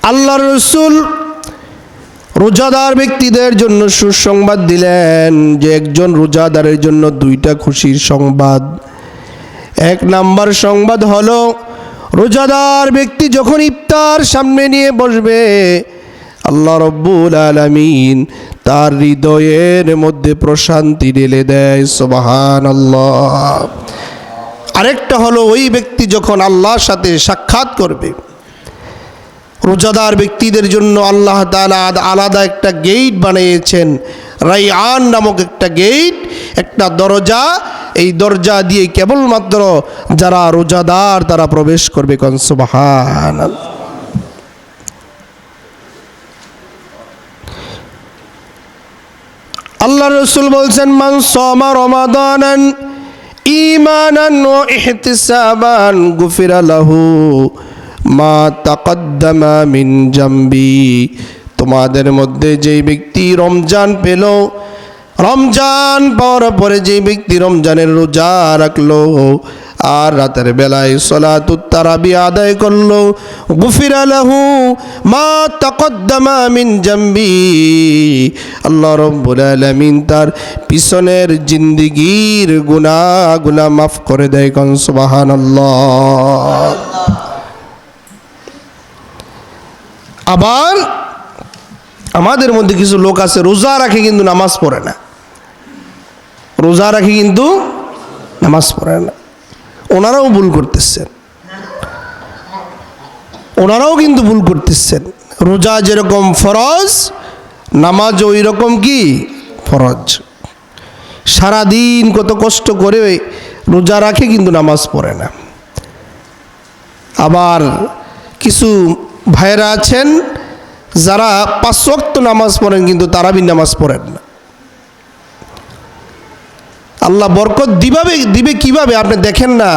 আল্লাহর রাসূল রোজাদার ব্যক্তিদের জন্য সুসংবাদ দিলেন যে একজন রোজাদারের জন্য দুইটা খুশির সংবাদ। এক নাম্বার সংবাদ হলো, রোজাদার ব্যক্তি যখন ইফতার সামনে নিয়ে বসবে, আল্লাহ রব্বুল আলামিন তার হৃদয়ের মধ্যে প্রশান্তি ঢেলে দেয়। সুবহানাল্লাহ। আরেকটা হলো, ওই ব্যক্তি যখন আল্লাহর সাথে সাক্ষাৎ করবে, রোজাদার ব্যক্তিদের জন্য আল্লাহ তাআলা আলাদা একটা গেট বানিয়েছেন, রাইয়ান নামক একটা গেট, একটা দরজা। এই দরজা দিয়ে কেবলমাত্র যারা রোজাদার তারা প্রবেশ করবে। কোন সুবহানাল্লাহ। আল্লাহ রাসূল বলছেন, মান সামা রমাদানান ঈমানান ওয়া ইহতিসাবান গুফিরা লাহু মা তাকদ্দামা মিন জামবি। তোমাদের মধ্যে যেই ব্যক্তি রমজান পেল, রমজান পাওয়ার পরে যেই ব্যক্তি রমজানের রোজা রাখলো আর রাতের বেলায় সালাতুত তারাবি আদায় করলো, গুফিরা লাহু মা তাকদ্দামা মিন জামবি। আল্লাহ রাব্বুল আলামিন তার পিছনের জিন্দেগীর গুনাহগুলো মাফ করে দেয়। কোন সুবহানাল্লাহ। আবার আমাদের মধ্যে কিছু লোক আছে, রোজা রাখে কিন্তু নামাজ পড়ে না। রোজা রাখে কিন্তু নামাজ পড়ে না। ওনারাও ভুল করতেছেন, ওনারাও কিন্তু ভুল করতেছেন। রোজা যেরকম ফরজ, নামাজ ওই রকম কি ফরজ। সারাদিন কত কষ্ট করে রোজা রাখে কিন্তু নামাজ পড়ে না। আবার কিছু ভাইরা আছেন যারা 5 ওয়াক্ত নামাজ পড়েন কিন্তু তারাবি নামাজ পড়েন না। আল্লাহ বরকত দিবে কিভাবে আপনি দেখেন না।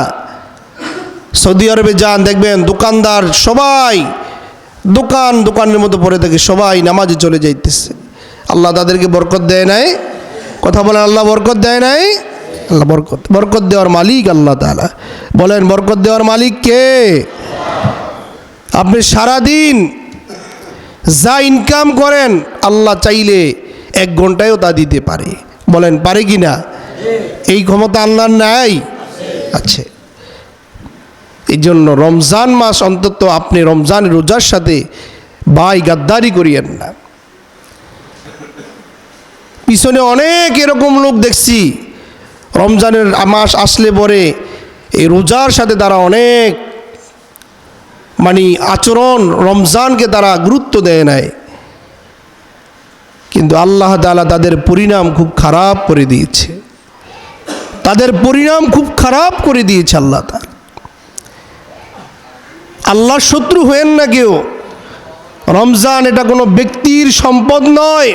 সৌদি আরবে যান, দেখবেন দোকানদার সবাই দোকানের মতো পড়ে থাকে, সবাই নামাজে চলে যাইতেছে। আল্লাহ তাদেরকে বরকত দেয় নাই? কথা বলেন, আল্লাহ বরকত দেয় নাই? আল্লাহ বরকত দেওয়ার মালিক আল্লাহ তাআলা। বলেন, বরকত দেওয়ার মালিক কে? আপনি সারাদিন যা ইনকাম করেন আল্লাহ চাইলে 1 ঘন্টায়ও তা দিতে পারে। বলেন, পারে কি না? এই ক্ষমতা আল্লাহর নাই? আছে। এই জন্য রমজান মাস অন্তত আপনি রমজান রোজার সাথে গাদ্দারি করিয়েন না। পিছনে অনেক এরকম লোক দেখছি, রমজানের মাস আসলে পরে এই রোজার সাথে তারা অনেক আচরণ, রমজানকে তারা গুরুত্ব দেয় নাই, কিন্তু আল্লাহ তাআলা তাদের পরিণাম খুব খারাপ করে দিয়েছে। তাদের পরিণাম খুব খারাপ করে দিয়েছে আল্লাহ তাআলা। আল্লাহর শত্রু হয়েন না কেউ। রমজান এটা কোনো ব্যক্তির সম্পদ নয়।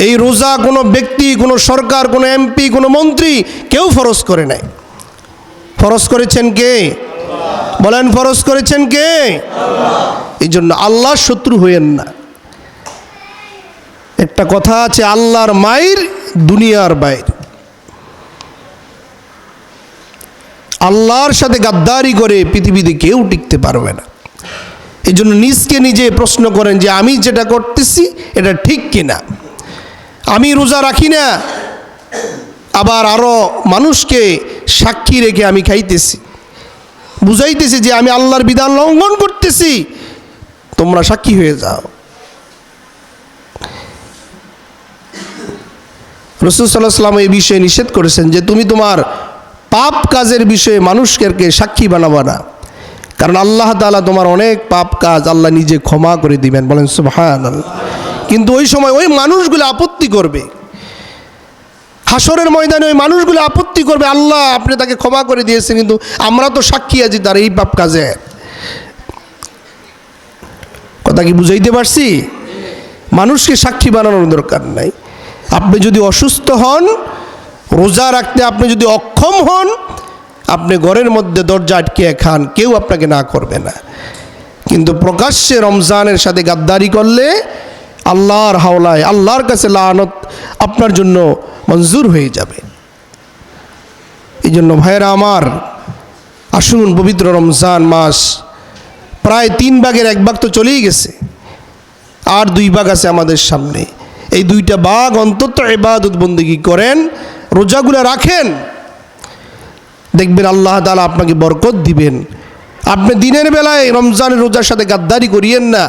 এই রোজা কোনো ব্যক্তি, কোনো সরকার, কোনো এমপি, কোনো মন্ত্রী কেউ ফরজ করে নাই। ফরজ করেছেন কে? বলেন, ফরজ করেছেন কে? এই জন্য আল্লাহর শত্রু হয়েন না। একটা কথা আছে, আল্লাহর মায়ের দুনিয়ার বাইর। আল্লাহর সাথে গাদ্দারি করে পৃথিবীতে কেউ টিকতে পারবে না। এই জন্য নিজকে নিজে প্রশ্ন করেন যে আমি যেটা করতেছি এটা ঠিক কিনা। আমি রোজা রাখি না, আবার আরো মানুষকে সাক্ষী রেখে আমি খাইতেছি, বুঝাইতেছি যে আমি আল্লাহর বিধান লঙ্ঘন করতেছি, তোমরা সাক্ষী হয়ে যাও। রাসূল সাল্লাল্লাহু আলাইহি ওয়াসাল্লাম এই বিষয়ে নিষেধ করেছেন যে তুমি তোমার পাপ কাজের বিষয়ে মানুষকে সাক্ষী বানাবা না, কারণ আল্লাহ তাআলা তোমার অনেক পাপ কাজ আল্লাহ নিজে ক্ষমা করে দিবেন। বলেন সুবহানাল্লাহ। কিন্তু ওই সময় ওই মানুষগুলো আপত্তি করবে, হাসরের ময়দানে ওই মানুষগুলো আপত্তি করবে, আল্লাহ আপনি তাকে ক্ষমা করে দিয়েছেন কিন্তু আমরা তো সাক্ষী আছি তার এই পাপ কাজে। কথা কি বুঝাইতে পারছি? মানুষকে সাক্ষী বানানোর দরকার নাই। আপনি যদি অসুস্থ হন, রোজা রাখতে আপনি যদি অক্ষম হন, আপনি ঘরের মধ্যে দরজা আটকে খান, কেউ আপনাকে না করবে না। কিন্তু প্রকাশ্যে রমজানের সাথে গাদ্দারি করলে আল্লাহর হাওলায়, আল্লাহর কাছে লানত আপনার জন্য মঞ্জুর হয়ে যাবে। এই জন্য ভাইয়েরা আমার, আসুন পবিত্র রমজান মাস প্রায় 3 ভাগের 1 ভাগ তো চলেই গেছে, আর 2 ভাগ আছে আমাদের সামনে। এই 2টা ভাগ অন্তত ইবাদত বন্দেগী করেন, রোজাগুলো রাখেন, দেখবেন আল্লাহ তাআলা আপনাকে বরকত দিবেন। আপনি দিনের বেলায় রমজানের রোজার সাথে গাদ্দারি করিয়েন না,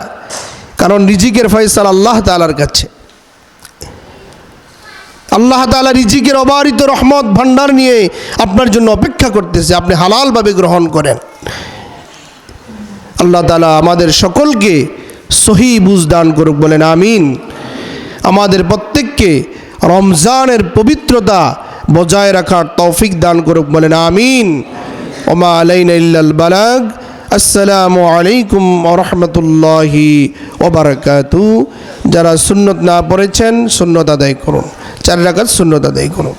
কারণ রিজিকের ফয়সালা আল্লাহ তাআলার কাছে। আল্লাহ তাআলা রিজিকের অবারিত রহমত ভান্ডার নিয়ে আপনার জন্য অপেক্ষা করতেছে, আপনি হালালভাবে গ্রহণ করেন। আল্লাহ তাআলা আমাদের সকলকে সহি বুঝ দান করুক, বলেন আমিন। আমাদের প্রত্যেককে রমজানের পবিত্রতা বজায় রাখার তৌফিক দান করুক, বলেন আমিন। ওমা আলাইনা ইল্লাল বালাগ। আসসালামু আলাইকুম ওয়া রাহমাতুল্লাহি ওয়া বারাকাতুহু। যারা সুন্নত না পড়েছেন সুন্নত আদায় করুন, 4 রাকাত সুন্নত আদায় করুন।